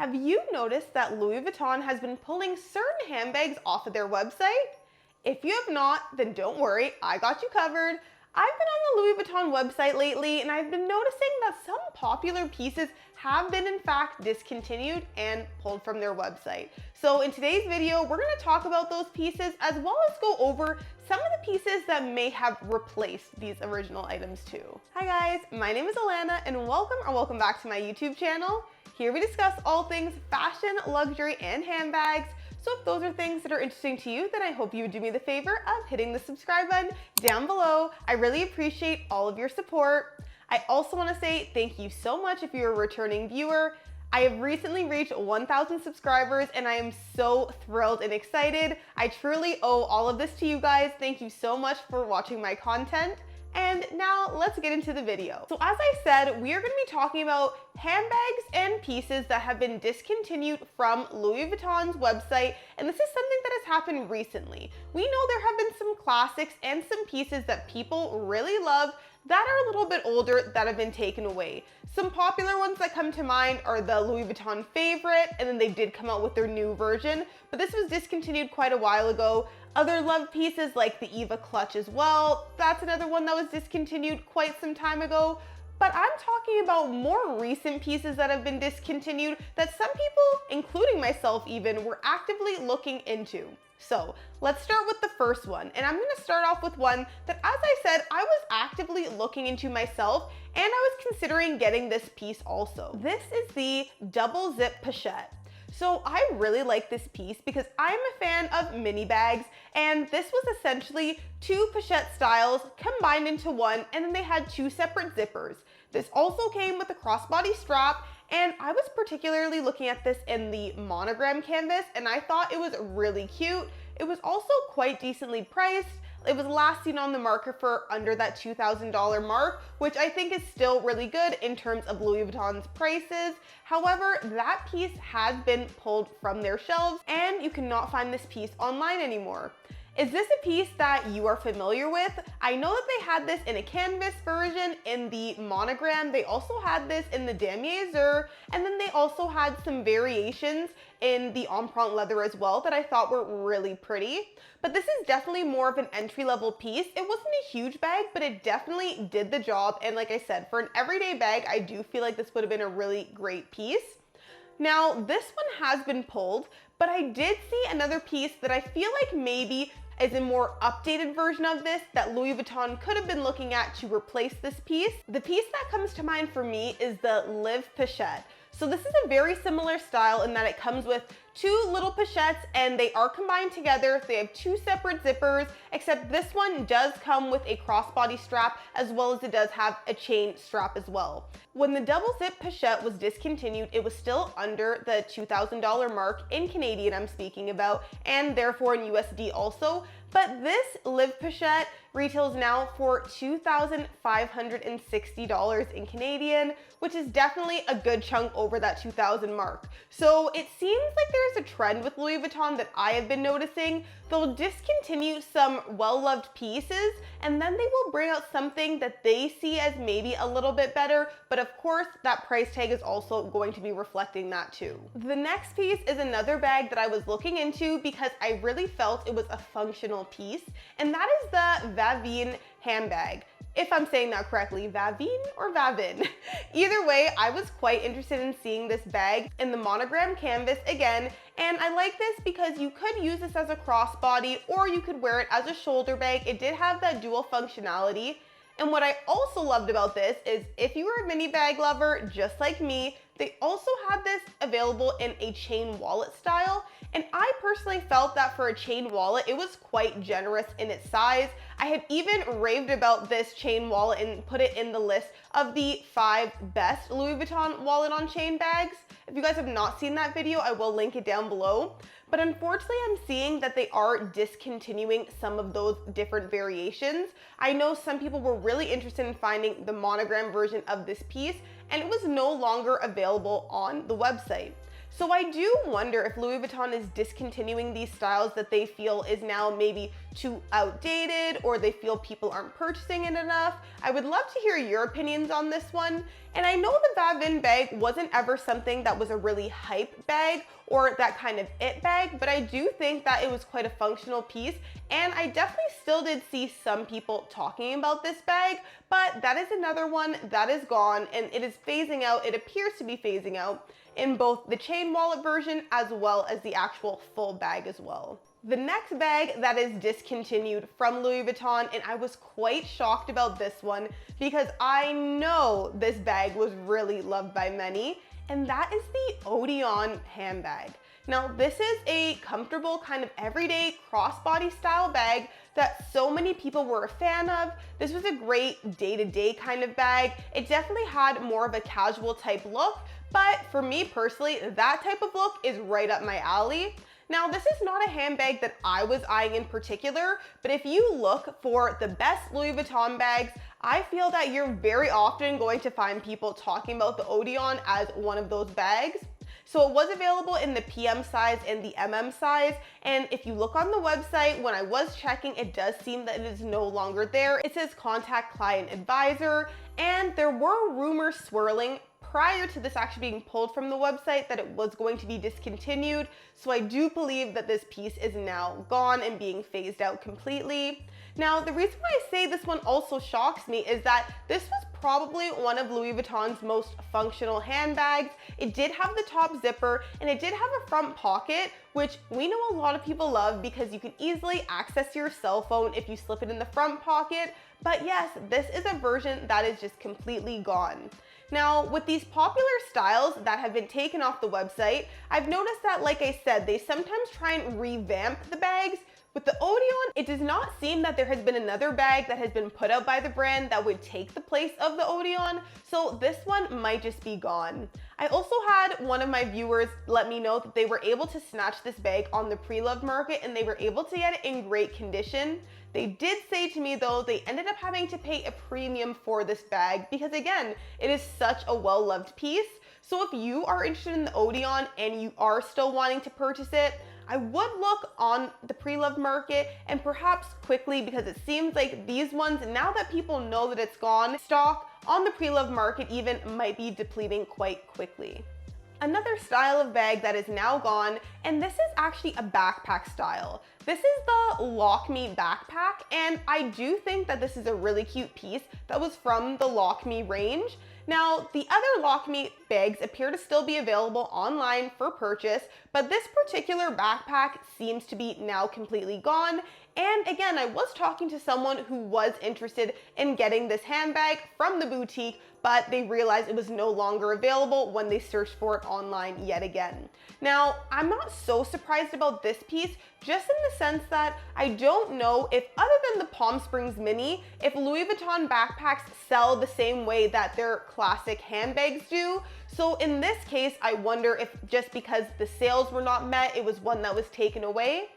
Have you noticed that Louis Vuitton has been pulling certain handbags off of their website? If you have not, then don't worry, I got you covered. I've been on the Louis Vuitton website lately and I've been noticing that some popular pieces have been in fact discontinued and pulled from their website. So in today's video, we're going to talk about those pieces as well as go over some of the pieces that may have replaced these original items too. Hi guys, my name is Alana and welcome back to my YouTube channel. Here we discuss all things fashion, luxury, and handbags. So if those are things that are interesting to you, then I hope you would do me the favor of hitting the subscribe button down below. I really appreciate all of your support. I also want to say thank you so much if you're a returning viewer. I have recently reached 1,000 subscribers and I am so thrilled and excited. I truly owe all of this to you guys. Thank you so much for watching my content. And now let's get into the video. So as I said, we are going to be talking about handbags and pieces that have been discontinued from Louis Vuitton's website. And this is something that has happened recently. We know there have been some classics and some pieces that people really love that are a little bit older that have been taken away. Some popular ones that come to mind are the Louis Vuitton Favorite, and then they did come out with their new version, but this was discontinued quite a while ago. Other loved pieces like the Eva clutch as well, that's another one that was discontinued quite some time ago. But I'm talking about more recent pieces that have been discontinued that some people, including myself even, were actively looking into. So let's start with the first one. And I'm gonna start off with one that, as I said, I was actively looking into myself and I was considering getting this piece also. This is the double zip pochette. So I really like this piece because I'm a fan of mini bags, and this was essentially two pochette styles combined into one, and then they had two separate zippers. This also came with a crossbody strap, and I was particularly looking at this in the monogram canvas, and I thought it was really cute. It was also quite decently priced. It was last seen on the market for under that $2,000 mark, which I think is still really good in terms of Louis Vuitton's prices. However, that piece has been pulled from their shelves and you cannot find this piece online anymore. Is this a piece that you are familiar with? I know that they had this in a canvas version in the monogram. They also had this in the damier azur, and then they also had some variations in the empreinte leather as well that I thought were really pretty. But this is definitely more of an entry-level piece. It wasn't a huge bag, but it definitely did the job. And like I said, for an everyday bag, I do feel like this would have been a really great piece. Now, this one has been pulled, but I did see another piece that I feel like maybe is a more updated version of this that Louis Vuitton could have been looking at to replace this piece. The piece that comes to mind for me is the Live Pochette. So this is a very similar style in that it comes with two little pochettes and they are combined together. They have two separate zippers, except this one does come with a crossbody strap as well as it does have a chain strap as well. When the double zip pochette was discontinued, it was still under the $2,000 mark in Canadian I'm speaking about, and therefore in USD also. But this Live Pochette retails now for $2,560 in Canadian, which is definitely a good chunk over that $2,000 mark. So it seems like there's a trend with Louis Vuitton that I have been noticing. They'll discontinue some well-loved pieces and then they will bring out something that they see as maybe a little bit better, but of course that price tag is also going to be reflecting that too. The next piece is another bag that I was looking into because I really felt it was a functional piece, and that is the Vavin handbag. If I'm saying that correctly, Vavin or Vavin. Either way, I was quite interested in seeing this bag in the monogram canvas again, and I like this because you could use this as a crossbody or you could wear it as a shoulder bag. It did have that dual functionality. And what I also loved about this is if you were a mini bag lover just like me, they also had this available in a chain wallet style. And I personally felt that for a chain wallet, it was quite generous in its size. I had even raved about this chain wallet and put it in the list of the 5 best Louis Vuitton wallet on chain bags. If you guys have not seen that video, I will link it down below. But unfortunately, I'm seeing that they are discontinuing some of those different variations. I know some people were really interested in finding the monogram version of this piece, and it was no longer available on the website. So I do wonder if Louis Vuitton is discontinuing these styles that they feel is now maybe too outdated, or they feel people aren't purchasing it enough. I would love to hear your opinions on this one. And I know the Vavin bag wasn't ever something that was a really hype bag or that kind of it bag, but I do think that it was quite a functional piece, and I definitely still did see some people talking about this bag, but that is another one that is gone, and it is phasing out. It appears to be phasing out in both the chain wallet version as well as the actual full bag as well. The next bag that is discontinued from Louis Vuitton, and I was quite shocked about this one because I know this bag was really loved by many, and that is the Odeon handbag. Now, this is a comfortable kind of everyday crossbody style bag that so many people were a fan of. This was a great day-to-day kind of bag. It definitely had more of a casual type look, but for me personally, that type of look is right up my alley. Now, this is not a handbag that I was eyeing in particular, but if you look for the best Louis Vuitton bags, I feel that you're very often going to find people talking about the Odeon as one of those bags. So it was available in the PM size and the MM size, and if you look on the website, when I was checking, it does seem that it is no longer there. It says contact client advisor, and there were rumors swirling prior to this actually being pulled from the website that it was going to be discontinued. So I do believe that this piece is now gone and being phased out completely. Now, the reason why I say this one also shocks me is that this was probably one of Louis Vuitton's most functional handbags. It did have the top zipper, and it did have a front pocket, which we know a lot of people love because you can easily access your cell phone if you slip it in the front pocket. But yes, this is a version that is just completely gone. Now, with these popular styles that have been taken off the website, I've noticed that, like I said, they sometimes try and revamp the bags. With the Odeon, it does not seem that there has been another bag that has been put out by the brand that would take the place of the Odeon, so this one might just be gone. I also had one of my viewers let me know that they were able to snatch this bag on the pre-loved market, and they were able to get it in great condition. They did say to me though, they ended up having to pay a premium for this bag because again, it is such a well-loved piece. So if you are interested in the Odeon and you are still wanting to purchase it, I would look on the pre-loved market and perhaps quickly, because it seems like these ones, now that people know that it's gone, stock on the pre-loved market even might be depleting quite quickly. Another style of bag that is now gone, and this is actually a backpack style. This is the Lockme Backpack, and I do think that this is a really cute piece that was from the Lockme range. Now, the other Lockme bags appear to still be available online for purchase, but this particular backpack seems to be now completely gone. And again, I was talking to someone who was interested in getting this handbag from the boutique, but they realized it was no longer available when they searched for it online yet again. Now, I'm not so surprised about this piece, just in the sense that I don't know if, other than the Palm Springs Mini, if Louis Vuitton backpacks sell the same way that their classic handbags do. So in this case, I wonder if just because the sales were not met, it was one that was taken away.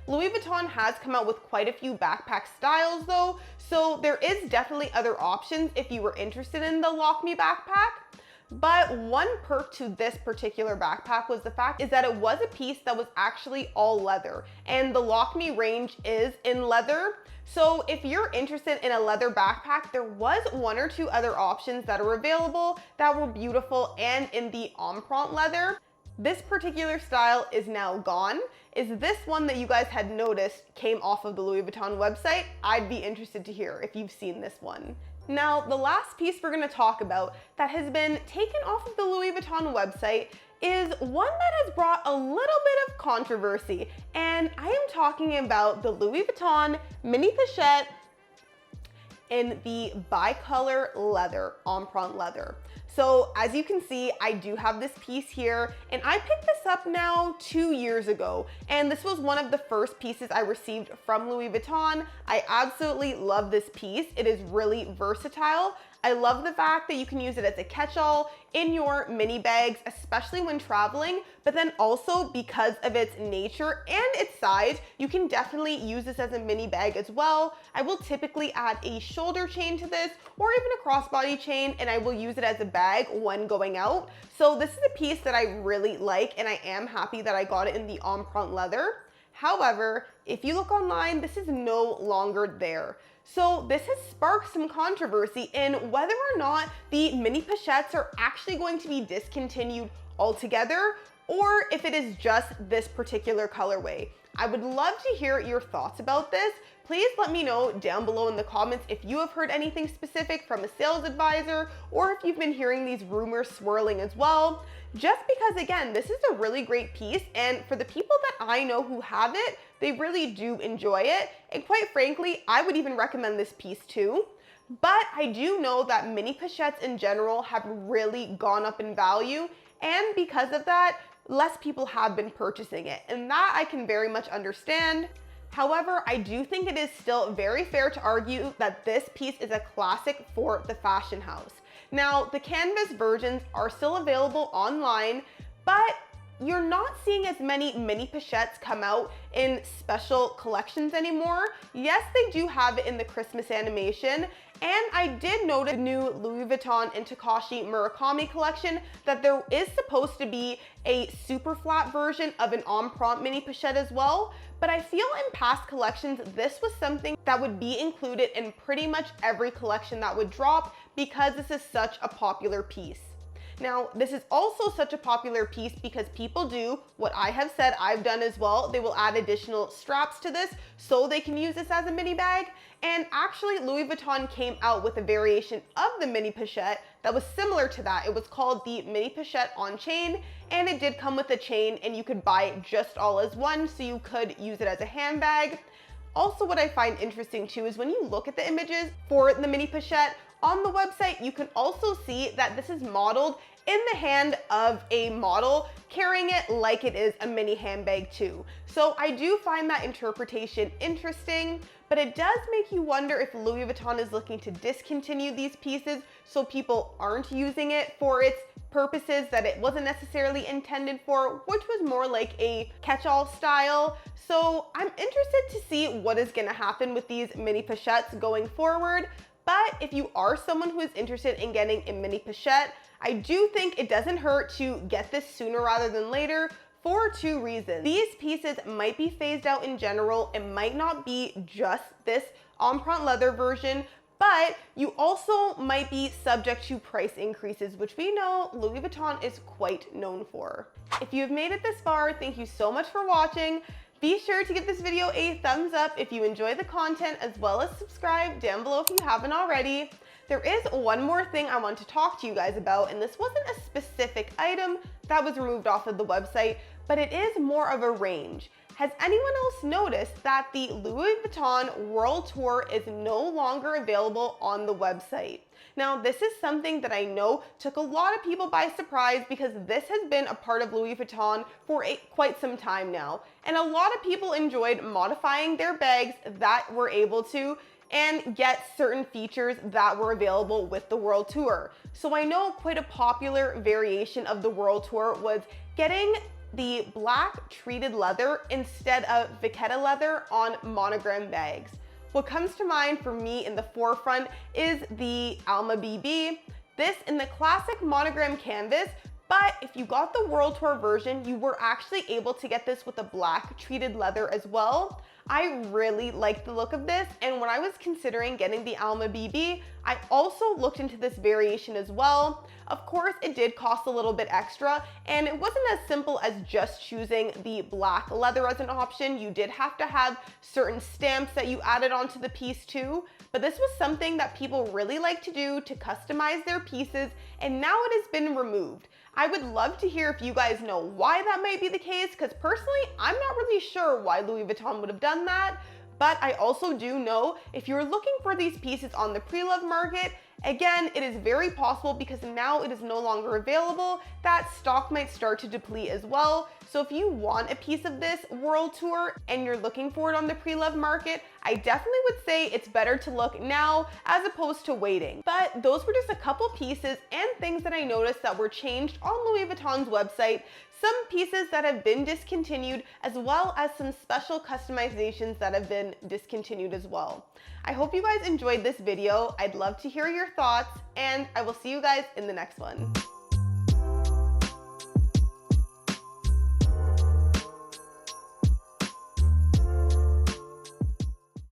Louis Vuitton has come out with quite a few backpack styles though, so there is definitely other options if you were interested in the Lockme Backpack. But one perk to this particular backpack was the fact is that it was a piece that was actually all leather, and the Lockme range is in leather. So if you're interested in a leather backpack, there was one or two other options that are available that were beautiful and in the Empriente leather. This particular style is now gone. Is this one that you guys had noticed came off of the Louis Vuitton website? I'd be interested to hear if you've seen this one. Now, the last piece we're gonna talk about that has been taken off of the Louis Vuitton website is one that has brought a little bit of controversy, and I am talking about the Louis Vuitton Mini Pochette in the Bicolor leather, Empriente leather. So as you can see, I do have this piece here, and I picked this up now 2 years ago, and this was one of the first pieces I received from Louis Vuitton. I absolutely love this piece. It is really versatile. I love the fact that you can use it as a catch-all in your mini bags, especially when traveling, but then also because of its nature and its size, you can definitely use this as a mini bag as well. I will typically add a shoulder chain to this or even a crossbody chain, and I will use it as a bag when going out. So this is a piece that I really like, and I am happy that I got it in the Empriente leather. However, if you look online, this is no longer there. So this has sparked some controversy in whether or not the mini pochettes are actually going to be discontinued altogether, or if it is just this particular colorway. I would love to hear your thoughts about this. Please let me know down below in the comments if you have heard anything specific from a sales advisor, or if you've been hearing these rumors swirling as well. Just because, again, this is a really great piece, and for the people that I know who have it, they really do enjoy it, and quite frankly, I would even recommend this piece too. But I do know that mini pochettes in general have really gone up in value, and because of that, less people have been purchasing it, and that I can very much understand. However, I do think it is still very fair to argue that this piece is a classic for the fashion house. Now, the canvas versions are still available online, but you're not seeing as many mini pochettes come out in special collections anymore. Yes, they do have it in the Christmas animation, and I did notice the new Louis Vuitton and Takashi Murakami collection that there is supposed to be a super flat version of an Empriente mini pochette as well. But I feel in past collections, this was something that would be included in pretty much every collection that would drop because this is such a popular piece. Now, this is also such a popular piece because people do what I have said I've done as well. They will add additional straps to this so they can use this as a mini bag. And actually, Louis Vuitton came out with a variation of the mini pochette that was similar to that. It was called the mini pochette on chain, and it did come with a chain, and you could buy it just all as one, so you could use it as a handbag. Also, what I find interesting too is when you look at the images for the mini pochette on the website, you can also see that this is modeled in the hand of a model carrying it like it is a mini handbag too. So I do find that interpretation interesting, but it does make you wonder if Louis Vuitton is looking to discontinue these pieces so people aren't using it for its purposes that it wasn't necessarily intended for, which was more like a catch-all style. So I'm interested to see what is gonna happen with these mini pochettes going forward. But if you are someone who is interested in getting a mini pochette, I do think it doesn't hurt to get this sooner rather than later for two reasons. These pieces might be phased out in general. It might not be just this Empriente leather version, but you also might be subject to price increases, which we know Louis Vuitton is quite known for. If you've made it this far, thank you so much for watching. Be sure to give this video a thumbs up if you enjoy the content, as well as subscribe down below if you haven't already. There is one more thing I want to talk to you guys about, and this wasn't a specific item that was removed off of the website, but it is more of a range. Has anyone else noticed that the Louis Vuitton World Tour is no longer available on the website? Now, this is something that I know took a lot of people by surprise because this has been a part of Louis Vuitton for quite some time now. And a lot of people enjoyed modifying their bags that were able to and get certain features that were available with the World Tour. So I know quite a popular variation of the World Tour was getting the black treated leather instead of vachetta leather on monogram bags. What comes to mind for me in the forefront is the Alma BB. This in the classic monogram canvas, but if you got the World Tour version, you were actually able to get this with a black treated leather as well. I really like the look of this, and when I was considering getting the Alma BB, I also looked into this variation as well. Of course, it did cost a little bit extra, and it wasn't as simple as just choosing the black leather as an option. You did have to have certain stamps that you added onto the piece too, but this was something that people really like to do to customize their pieces, and now it has been removed. I would love to hear if you guys know why that might be the case, because personally, I'm not really sure why Louis Vuitton would have done that. But I also do know if you're looking for these pieces on the pre-loved market Again, it is very possible because now it is no longer available that stock might start to deplete as well. So if you want a piece of this world tour and you're looking for it on the pre-loved market, I definitely would say it's better to look now as opposed to waiting. But those were just a couple pieces and things that I noticed that were changed on Louis Vuitton's website, some pieces that have been discontinued, as well as some special customizations that have been discontinued as well. I hope you guys enjoyed this video. I'd love to hear your thoughts, and I will see you guys in the next one.